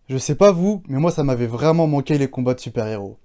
Je sais pas vous, mais moi ça m'avait vraiment manqué les combats de super-héros.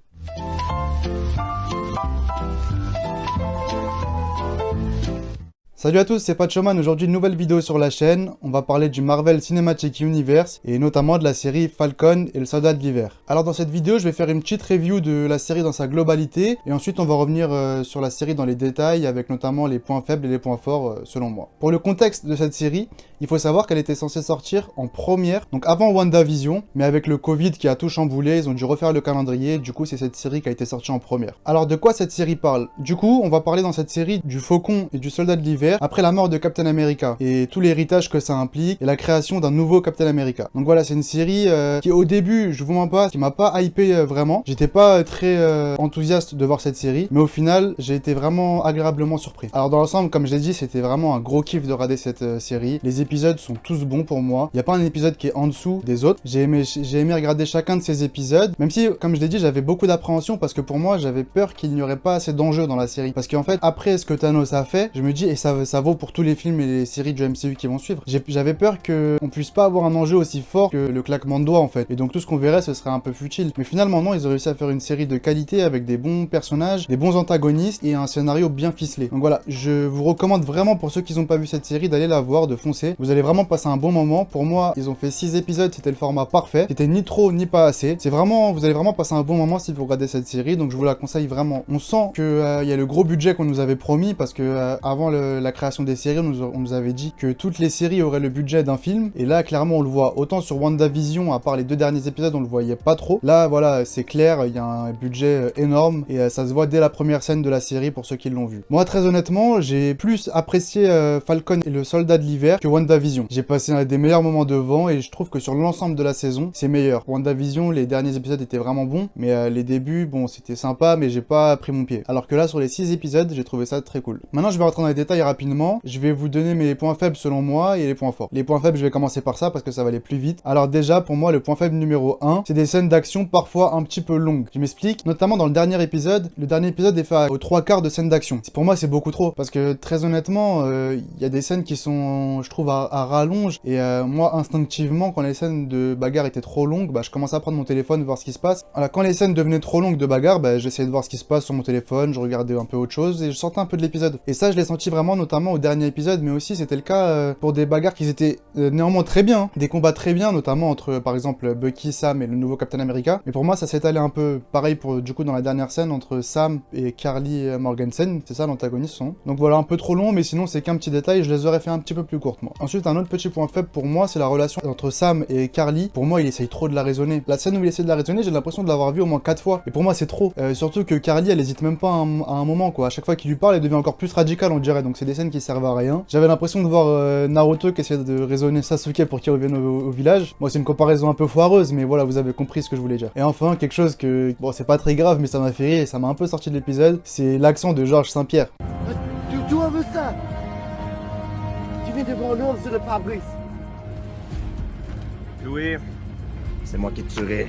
Salut à tous, c'est Patchoman, aujourd'hui une nouvelle vidéo sur la chaîne. On va parler du Marvel Cinematic Universe et notamment de la série Falcon et le Soldat de l'Hiver. Alors dans cette vidéo, je vais faire une petite review de la série dans sa globalité et ensuite on va revenir sur la série dans les détails avec notamment les points faibles et les points forts selon moi. Pour le contexte de cette série, il faut savoir qu'elle était censée sortir en première, donc avant WandaVision, mais avec le Covid qui a tout chamboulé, ils ont dû refaire le calendrier, du coup c'est cette série qui a été sortie en première. Alors de quoi cette série parle? Du coup, on va parler dans cette série du Faucon et du Soldat de l'Hiver après la mort de Captain America et tout l'héritage que ça implique et la création d'un nouveau Captain America. Donc voilà, c'est une série qui au début, je vous mens pas, qui m'a pas hypé vraiment. J'étais pas très enthousiaste de voir cette série, mais au final, j'ai été vraiment agréablement surpris. Alors dans l'ensemble, comme je l'ai dit, c'était vraiment un gros kiff de regarder cette série. Les épisodes sont tous bons pour moi. Il y a pas un épisode qui est en dessous des autres. J'ai aimé regarder chacun de ces épisodes, même si, comme je l'ai dit, j'avais beaucoup d'appréhension parce que pour moi, j'avais peur qu'il n'y aurait pas assez d'enjeux dans la série. Parce qu'en fait, après ce que Thanos a fait, je me dis, et ça vaut pour tous les films et les séries du MCU qui vont suivre, j'avais peur qu'on puisse pas avoir un enjeu aussi fort que le claquement de doigts en fait. Et donc tout ce qu'on verrait, ce serait un peu futile. Mais finalement, non, ils ont réussi à faire une série de qualité avec des bons personnages, des bons antagonistes et un scénario bien ficelé. Donc voilà, je vous recommande vraiment pour ceux qui n'ont pas vu cette série d'aller la voir, de foncer. Vous allez vraiment passer un bon moment. Pour moi, ils ont fait 6 épisodes, c'était le format parfait. C'était ni trop ni pas assez. C'est vraiment, vous allez vraiment passer un bon moment si vous regardez cette série. Donc je vous la conseille vraiment. On sent que y a le gros budget qu'on nous avait promis parce que avant la création des séries, on nous avait dit que toutes les séries auraient le budget d'un film. Et là, clairement, on le voit. Autant sur WandaVision, à part les 2 derniers épisodes, on le voyait pas trop. Là, voilà, c'est clair, il y a un budget énorme et ça se voit dès la première scène de la série pour ceux qui l'ont vu. Moi, très honnêtement, j'ai plus apprécié Falcon et le Soldat de l'Hiver que WandaVision. J'ai passé un des meilleurs moments devant et je trouve que sur l'ensemble de la saison, c'est meilleur. WandaVision, les derniers épisodes étaient vraiment bons, mais les débuts, bon, c'était sympa, mais j'ai pas pris mon pied. Alors que là, sur les 6 épisodes, j'ai trouvé ça très cool. Maintenant, je vais rentrer dans les détails rapidement. Je vais vous donner mes points faibles selon moi et les points forts. Les points faibles, je vais commencer par ça parce que ça va aller plus vite. Alors déjà, pour moi, le point faible numéro 1, c'est des scènes d'action parfois un petit peu longues. Je m'explique, notamment dans le dernier épisode est fait aux 3/4 de scènes d'action. Pour moi, c'est beaucoup trop parce que très honnêtement, il y a des scènes qui sont, je trouve, à rallonge et moi, instinctivement, quand les scènes de bagarre étaient trop longues, bah, je commençais à prendre mon téléphone, voir ce qui se passe. Alors, quand les scènes devenaient trop longues de bagarre, bah, j'essayais de voir ce qui se passe sur mon téléphone, je regardais un peu autre chose et je sortais un peu de l'épisode. Et ça, je l'ai senti vraiment notamment au dernier épisode, mais aussi c'était le cas pour des bagarres qui étaient néanmoins très bien, hein. Des combats très bien, notamment entre par exemple Bucky, Sam et le nouveau Captain America. Mais pour moi, ça s'est allé un peu pareil pour du coup dans la dernière scène entre Sam et Carly Morgensen, c'est ça l'antagoniste son. Donc voilà, un peu trop long, mais sinon c'est qu'un petit détail, je les aurais fait un petit peu plus courtes moi. Ensuite, un autre petit point faible pour moi, c'est la relation entre Sam et Carly. Pour moi, il essaye trop de la raisonner. La scène où il essaie de la raisonner, j'ai l'impression de l'avoir vue au moins 4 fois. Et pour moi, c'est trop. Surtout que Carly, elle hésite même pas à un moment quoi. À chaque fois qu'il lui parle, elle devient encore plus radicale, on dirait. Donc c'est des scènes qui servent à rien. J'avais l'impression de voir Naruto qui essayait de raisonner Sasuke pour qu'il revienne au village. Moi, c'est une comparaison un peu foireuse, mais voilà, vous avez compris ce que je voulais dire. Et enfin, quelque chose que, bon, c'est pas très grave, mais ça m'a fait rire et ça m'a un peu sorti de l'épisode, c'est l'accent de Georges Saint-Pierre. D'où on veut ça? Tu viens devant l'homme sur le pare-brise. Louis, c'est moi qui te tuerai.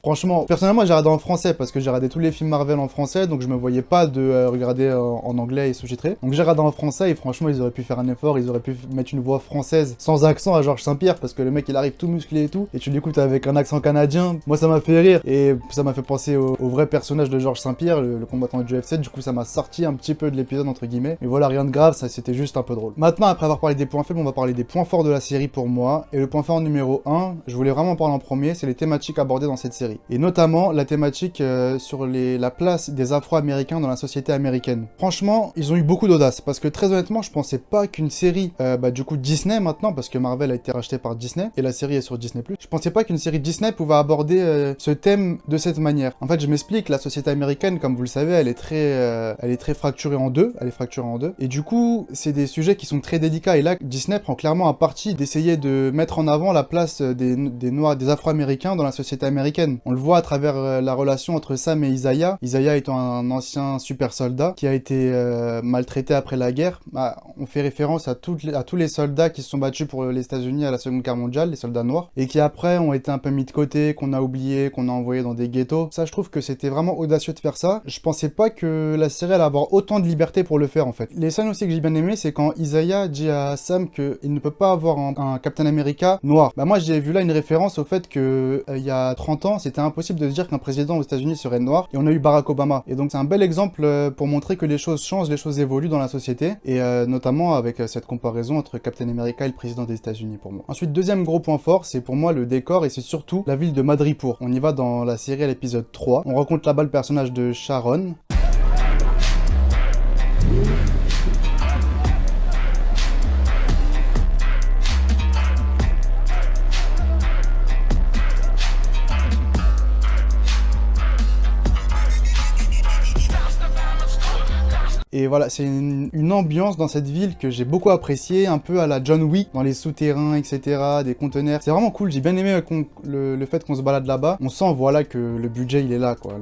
Franchement, personnellement, j'ai regardé en français parce que j'ai regardé tous les films Marvel en français, donc je me voyais pas de regarder en anglais et sous-titré. Donc j'ai regardé en français et franchement, ils auraient pu faire un effort, ils auraient pu mettre une voix française sans accent à Georges Saint-Pierre parce que le mec il arrive tout musclé et tout, et tu l'écoutes avec un accent canadien. Moi, ça m'a fait rire et ça m'a fait penser au vrai personnage de Georges Saint-Pierre, le combattant du UFC. Du coup, ça m'a sorti un petit peu de l'épisode entre guillemets. Mais voilà, rien de grave, ça c'était juste un peu drôle. Maintenant, après avoir parlé des points faibles, on va parler des points forts de la série pour moi. Et le point fort numéro 1, je voulais vraiment parler en premier, c'est les thématiques abordées dans cette série. Et notamment la thématique sur la place des Afro-Américains dans la société américaine. Franchement, ils ont eu beaucoup d'audace, parce que très honnêtement, je pensais pas qu'une série, du coup Disney maintenant, parce que Marvel a été racheté par Disney, et la série est sur Disney+, je pensais pas qu'une série Disney pouvait aborder ce thème de cette manière. En fait, je m'explique, la société américaine, comme vous le savez, elle est très fracturée en deux, et du coup, c'est des sujets qui sont très délicats, et là, Disney prend clairement un parti d'essayer de mettre en avant la place des Noirs, des Afro-Américains dans la société américaine. On le voit à travers la relation entre Sam et Isaiah. Isaiah étant un ancien super soldat qui a été maltraité après la guerre. Bah, on fait référence à tous les soldats qui se sont battus pour les États-Unis à la Seconde Guerre mondiale, les soldats noirs, et qui après ont été un peu mis de côté, qu'on a oublié, qu'on a envoyé dans des ghettos. Ça, je trouve que c'était vraiment audacieux de faire ça. Je pensais pas que la série allait avoir autant de liberté pour le faire en fait. Les scènes aussi que j'ai bien aimé, c'est quand Isaiah dit à Sam qu'il ne peut pas avoir un Captain America noir. Bah moi j'ai vu là une référence au fait que il y a 30 ans, c'était impossible de dire qu'un président aux États-Unis serait noir, et on a eu Barack Obama. Et donc c'est un bel exemple pour montrer que les choses changent, les choses évoluent dans la société, et notamment avec cette comparaison entre Captain America et le président des États-Unis pour moi. Ensuite, deuxième gros point fort, c'est pour moi le décor, et c'est surtout la ville de Madripoor. On y va dans la série à l'épisode 3. On rencontre là-bas le personnage de Sharon. Et voilà, c'est une ambiance dans cette ville que j'ai beaucoup appréciée, un peu à la John Wick, dans les souterrains, etc., des conteneurs. C'est vraiment cool, j'ai bien aimé le fait qu'on se balade là-bas. On sent, voilà, que le budget, il est là, quoi.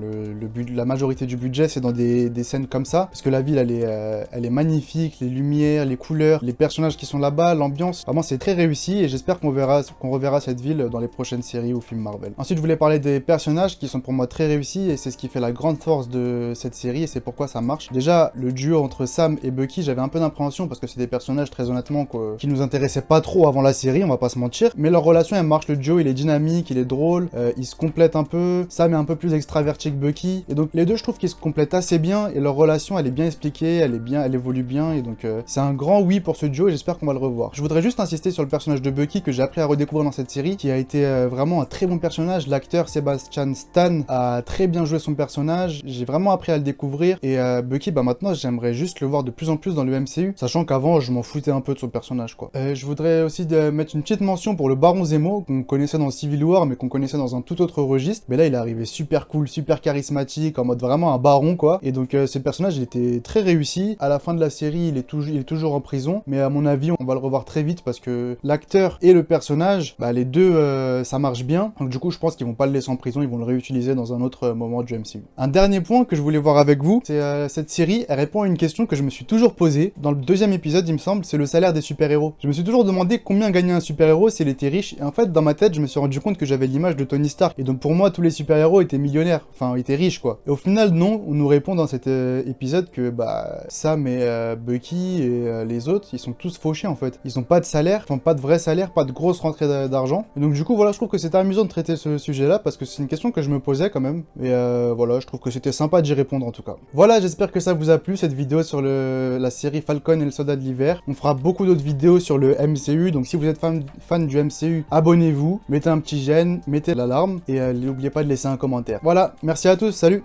La majorité du budget, c'est dans des scènes comme ça, parce que la ville, elle est magnifique, les lumières, les couleurs, les personnages qui sont là-bas, l'ambiance. Vraiment, c'est très réussi, et j'espère qu'on reverra cette ville dans les prochaines séries ou films Marvel. Ensuite, je voulais parler des personnages qui sont pour moi très réussis, et c'est ce qui fait la grande force de cette série, et c'est pourquoi ça marche. Déjà, le duo entre Sam et Bucky, j'avais un peu d'appréhension parce que c'est des personnages très honnêtement qui nous intéressaient pas trop avant la série, on va pas se mentir, mais leur relation elle marche, le duo il est dynamique, il est drôle, ils se complètent un peu, Sam est un peu plus extraverti que Bucky, et donc les deux je trouve qu'ils se complètent assez bien, et leur relation elle est bien expliquée, elle évolue bien, et donc c'est un grand oui pour ce duo, et j'espère qu'on va le revoir. Je voudrais juste insister sur le personnage de Bucky que j'ai appris à redécouvrir dans cette série, qui a été vraiment un très bon personnage. L'acteur Sebastian Stan a très bien joué son personnage, j'ai vraiment appris à le découvrir, et Bucky, bah maintenant j'aimerais juste le voir de plus en plus dans le MCU, sachant qu'avant je m'en foutais un peu de son personnage quoi. Je voudrais aussi mettre une petite mention pour le Baron Zemo, qu'on connaissait dans Civil War, mais qu'on connaissait dans un tout autre registre. Mais là il est arrivé super cool, super charismatique, en mode vraiment un baron quoi. Et donc ce personnage il était très réussi. À la fin de la série il est toujours en prison, mais à mon avis on va le revoir très vite parce que l'acteur et le personnage, bah les deux ça marche bien. Donc du coup je pense qu'ils vont pas le laisser en prison, ils vont le réutiliser dans un autre moment du MCU. Un dernier point que je voulais voir avec vous, c'est cette série, elle répond à une question que je me suis toujours posée. Dans le deuxième épisode, il me semble, c'est le salaire des super-héros. Je me suis toujours demandé combien gagnait un super-héros s'il était riche, et en fait, dans ma tête, je me suis rendu compte que j'avais l'image de Tony Stark. Et donc pour moi, tous les super-héros étaient millionnaires, enfin, étaient riches, quoi. Et au final, non, on nous répond dans cet épisode que, bah, Sam et Bucky et les autres, ils sont tous fauchés, en fait. Ils ont pas de salaire, enfin, pas de vrai salaire, pas de grosse rentrée d'argent. Et donc du coup, voilà, je trouve que c'était amusant de traiter ce sujet-là, parce que c'est une question que je me posais quand même. Et voilà, je trouve que c'était sympa d'y répondre, en tout cas. Voilà, j'espère que ça vous a plu, cette vidéo sur la série Falcon et le Soldat de l'Hiver. On fera beaucoup d'autres vidéos sur le MCU, donc si vous êtes fan du MCU, abonnez-vous, mettez un petit j'aime, mettez l'alarme, et n'oubliez pas de laisser un commentaire. Voilà, merci à tous, salut!